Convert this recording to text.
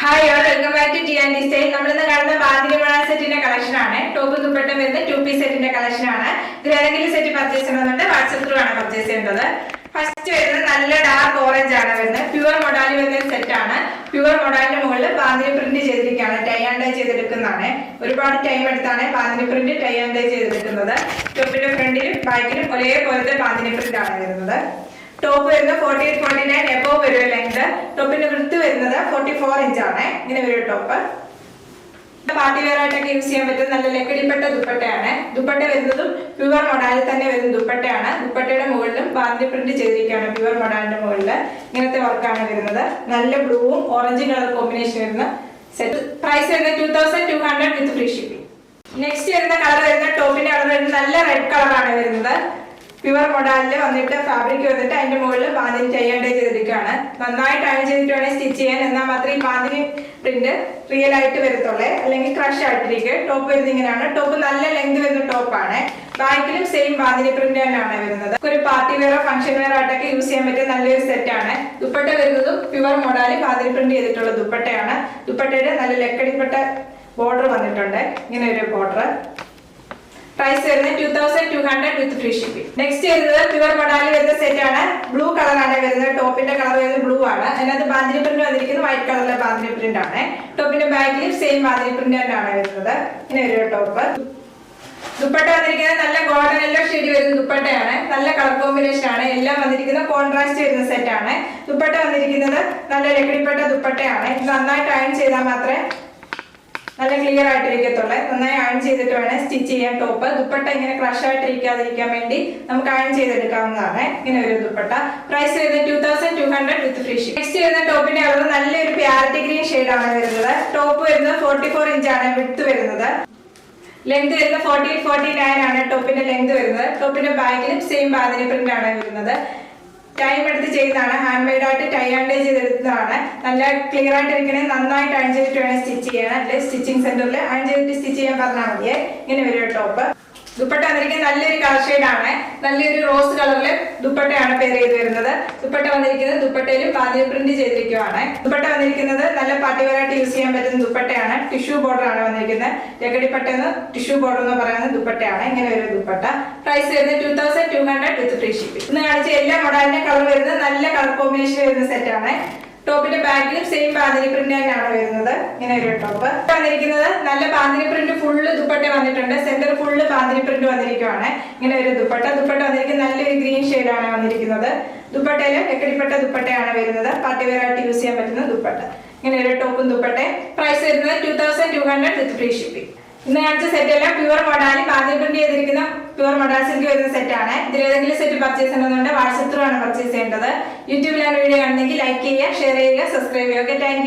Hi all, welcome back to ടി&ടി style. നമ്മളിന്ന് കാണുന്ന ബാന്തിനി മഴ സെറ്റിന്റെ കളക്ഷൻ ആണ്. ടോപ്പ് ദുപ്പട്ട വരുന്ന 2 പീസ് സെറ്റിന്റെ കളക്ഷൻ ആണ്. ഇതിൽ ഏതെങ്കിലും സെറ്റ് പർച്ചേസ് ചെയ്യണമെന്നുണ്ട് വാട്സ്ആപ്പ് ത്രൂ ആണ് പർച്ചേസ് ചെയ്യേണ്ടത്. ഫസ്റ്റ് വരുന്നത് നല്ല ഡാർക്ക് ഓറഞ്ച് ആണ് വരുന്നത്. പ്യുവർ മൊഡാലി വരുന്ന സെറ്റ് ആണ്. പ്യുവർ മൊഡാലിന്റെ മുകളിൽ ബാന്തിനി പ്രിന്റ് ചെയ്തിരിക്കുകയാണ്. ടൈ ആൻഡ് ഡൈ ചെയ്തെടുക്കുന്നതാണ്. ഒരുപാട് ടൈം എടുത്താണ് bandhani print tie and dye ചെയ്തെടുക്കുന്നത്. ടോപ്പിന്റെ ഫ്രണ്ടിലും ബാക്കിലും ഒരേപോലത്തെ ബാന്തിനി പ്രിന്റ് ആണ് വരുന്നത്. ടോപ്പ് വരുന്നത് 48-49 എബോവ് വരും ലെങ്ത്. ടോപ്പിന്റെ വിഡ്ത് വരുന്നത് 44 ഇഞ്ച് ആണ്. ഇങ്ങനെ വരും ടോപ്പ്. പാർട്ടി വെയർ ആയിട്ടൊക്കെ യൂസ് ചെയ്യാൻ പറ്റുന്ന നല്ല ലക്കടിപ്പെട്ട ദുപ്പട്ടയാണ്. ദുപ്പട്ട വരുന്നതും പ്യുവർ മൊഡാലിൽ തന്നെ വരുന്ന ദുപ്പട്ടയാണ്. ദുപ്പട്ടയുടെ മുകളിലും ബാന്തിനി പ്രിന്റ് ചെയ്തിരിക്കുകയാണ്. പ്യുവർ മൊഡാലിന്റെ മുകളിൽ ഇങ്ങനത്തെ വർക്കാണ് വരുന്നത്. നല്ല ബ്ലൂവും ഓറഞ്ചും കളർ കോമ്പിനേഷൻ വരുന്ന സെറ്റ്. പ്രൈസ് വരുന്നത് 2200 വിത്ത് ഫ്രീ ഷിപ്പിംഗ്. നെക്സ്റ്റ് വരുന്ന കളർ വരുന്ന ടോപ്പിന്റെ കളർ വരുന്നത് നല്ല റെഡ് കളറാണ് വരുന്നത്. പ്യുവർ മൊഡാലില് വന്നിട്ട് ഫാബ്രിക് വന്നിട്ട് അതിന്റെ മുകളിൽ ബാന്തിനി ടൈ ആൻഡ് ഡൈ ചെയ്തെടുക്കുകയാണ്. നന്നായിട്ട് അയൺ ചെയ്തിട്ട് വേണേൽ സ്റ്റിച്ച് ചെയ്യാൻ. എന്നാൽ മാത്രമേ ഈ ബാന്തിനി പ്രിന്റ് റിയൽ ആയിട്ട് വരത്തുള്ളേ, അല്ലെങ്കിൽ ക്രഷ് ആയിട്ടിരിക്കും. ടോപ്പ് വരുന്നത് ഇങ്ങനെയാണ്. ടോപ്പ് നല്ല ലെങ്ത് വരുന്ന ടോപ്പാണ്. ബാക്കിലും സെയിം ബാന്തിനി പ്രിന്റ് തന്നെയാണ് വരുന്നത്. ഒരു പാർട്ടി വെയറോ ഫംഗ്ഷൻ വെയർ ആയിട്ടൊക്കെ യൂസ് ചെയ്യാൻ പറ്റിയ നല്ലൊരു സെറ്റ് ആണ്. ദുപ്പട്ട വരുന്നതും പ്യുവർ മൊഡാലി ബാന്തിനി പ്രിന്റ് ചെയ്തിട്ടുള്ള ദുപ്പട്ടയാണ്. ദുപ്പട്ടയുടെ നല്ല ലക്കടിപ്പെട്ട ബോർഡർ വന്നിട്ടുണ്ട്. ഇങ്ങനെ ഒരു ബോർഡർ. പ്രൈസ് വരുന്നത് 2200 വിത്ത് ഫ്രീ ഷിപ്പിംഗ്. നെക്സ്റ്റ് വരുന്നത് പ്യുവർ മൊഡാലി വരുന്ന സെറ്റ് ആണ്. ബ്ലൂ കളറാണ് വരുന്നത്. ടോപ്പിന്റെ കളർ വരുന്നത് ബ്ലൂ ആണ്. അതിനകത്ത് ബാന്തിനി പ്രിന്റ് വന്നിരിക്കുന്നത് വൈറ്റ് കളറിലെ ബാന്തിനി പ്രിന്റ് ആണ്. ടോപ്പിന്റെ ബാക്കിലും സെയിം ബാന്തിനി പ്രിന്റ് തന്നെയാണ് വരുന്നത്. ഇങ്ങനെ ഒരു ടോപ്പ്. ദുപ്പട്ട വന്നിരിക്കുന്നത് നല്ല ഗോൾഡൻ യെല്ലോ ഷെയ്ഡ് വരുന്ന ദുപ്പട്ടയാണ്. നല്ല കളർ കോമ്പിനേഷൻ ആണ്. എല്ലാം വന്നിരിക്കുന്ന കോൺട്രാസ്റ്റ് വരുന്ന സെറ്റ് ആണ്. ദുപ്പട്ട വന്നിരിക്കുന്നത് നല്ല ലക്കടിപ്പെട്ട ദുപ്പട്ടയാണ്. ഇത് നന്നായിട്ട് അയൺ ചെയ്താൽ മാത്രമേ നല്ല ക്ലിയർ ആയിട്ടിരിക്കത്തുള്ളൂ. നന്നായി അയൺ ചെയ്തിട്ട് വേണേൽ സ്റ്റിച്ച് ചെയ്യാൻ ടോപ്പ്. ദുപ്പട്ട ഇങ്ങനെ ക്രഷ് ആയിട്ടിരിക്കാതിരിക്കാൻ വേണ്ടി നമുക്ക് അയൺ ചെയ്തെടുക്കാവുന്നതാണ്. ഇങ്ങനെ ഒരു ദുപ്പട്ട. പ്രൈസ് വരുന്നത് 2200 വിത്ത് ഫ്രീ ഷിപ്പിംഗ്. നെക്സ്റ്റ് വരുന്ന ടോപ്പിന്റെ കളർ നല്ലൊരു പ്യാരറ്റ് ഗ്രീൻ ഷെയ്ഡാണ് വരുന്നത്. ടോപ്പ് വരുന്നത് 44 ഇഞ്ചാണ് വിഡ്ത് വരുന്നത്. ലെങ്ത് വരുന്നത് 48-49 ആണ് ടോപ്പിന്റെ ലെങ്ത് വരുന്നത്. ടോപ്പിന്റെ ബാക്കിലും സെയിം ബാന്തിനി പ്രിന്റ് ആണ് വരുന്നത്. ടൈം എടുത്ത് ചെയ്യുന്നതാണ്. ഹാൻഡ് മെയ്ഡ് ആയിട്ട് ടൈ ആൻഡ് ഡൈ ചെയ്തെടുത്തതാണ്. നല്ല ക്ലിയർ ആയിട്ട് ഇരിക്കണേ. നന്നായിട്ട് അയൺ ചെയ്തിട്ട് വേണേൽ സ്റ്റിച്ച് ചെയ്യണം. അല്ലെ സ്റ്റിച്ചിങ് സെന്ററിൽ അയൺ ചെയ്തിട്ട് സ്റ്റിച്ച് ചെയ്യാൻ പറഞ്ഞാൽ മതിയേ. ഇങ്ങനെ വരും ടോപ്പ്. ദുപ്പട്ട വന്നിരിക്കുന്നത് നല്ലൊരു കളർ ഷെയ്ഡാണ്. നല്ലൊരു റോസ് കളറില് ദുപ്പട്ടയാണ് പേര് ചെയ്ത് വരുന്നത്. ദുപ്പട്ട വന്നിരിക്കുന്നത് ദുപ്പട്ടയിലും ബാന്തിനി പ്രിന്റ് ചെയ്തിരിക്കുകയാണ്. ദുപ്പട്ട വന്നിരിക്കുന്നത് നല്ല പാർട്ടി വെയർ ആയിട്ട് യൂസ് ചെയ്യാൻ പറ്റുന്ന ദുപ്പട്ടയാണ്. ടിഷ്യൂ ബോർഡർ ആണ് വന്നിരിക്കുന്നത്. ലക്കടിപ്പട്ടെന്ന് ടിഷ്യൂ ബോർഡർ എന്ന് പറയുന്ന ദുപ്പട്ടയാണ്. ഇങ്ങനെ ഒരു ദുപ്പട്ട. പ്രൈസ് വരുന്നത് 2200 വിത്ത് ഫ്രീ ഷിപ്പിംഗ്. ഇന്ന് കാണിച്ച എല്ലാ മോഡലിന്റെ കളർ വരുന്നത് നല്ല കളർ കോമ്പിനേഷൻ വരുന്ന സെറ്റ് ആണ്. ടോപ്പിന്റെ ബാക്കിലും സെയിം ബാന്തിനി പ്രിന്റ് തന്നെയാണ് വരുന്നത്. ഇങ്ങനെ ഒരു ടോപ്പ് വന്നിരിക്കുന്നത് നല്ല ബാന്തിനി പ്രിന്റ് ഫുള്ള് ദുപ്പട്ട വന്നിട്ടുണ്ട്. സെന്റർ ഫുള്ള് ബാന്തിനി പ്രിന്റ് വന്നിരിക്കുകയാണ്. ഇങ്ങനെ ഒരു ദുപ്പട്ട. ദുപ്പട്ട വന്നിരിക്കുന്നത് നല്ലൊരു ഗ്രീൻ ഷെയ്ഡാണ് വന്നിരിക്കുന്നത്. ദുപ്പട്ടയില് ലക്കടിപ്പെട്ട ദുപ്പട്ടയാണ് വരുന്നത്. പാർട്ടി വെയർ ആയിട്ട് യൂസ് ചെയ്യാൻ പറ്റുന്ന ദുപ്പട്ട. ഇങ്ങനെ ഒരു ടോപ്പും ദുപ്പട്ടയും. പ്രൈസ് വരുന്നത് 2200 വിത്ത് ഫ്രീ ഷിപ്പിംഗ്. ഇന്ന് കാണിച്ച സെറ്റ് എല്ലാം പ്യുവർ മൊഡാലി ബാന്തിനി പ്രിന്റ് ചെയ്തിരിക്കുന്ന പ്യുവർ മൊഡാൽ സിൽക്ക് വരുന്ന സെറ്റ് ആണ്. ഇതിൽ ഏതെങ്കിലും സെറ്റ് പർച്ചേസ് ചെയ്യണമെന്നുണ്ട് വാട്സ്ആപ്പ് ത്രൂ ആണ് പർച്ചേസ് ചെയ്യേണ്ടത്. യൂട്യൂബിലാണ് വീഡിയോ കാണുന്നെങ്കിൽ ലൈക്ക് ചെയ്യുക, ഷെയർ ചെയ്യുക, സബ്സ്ക്രൈബ് ചെയ്യുക. Thank you.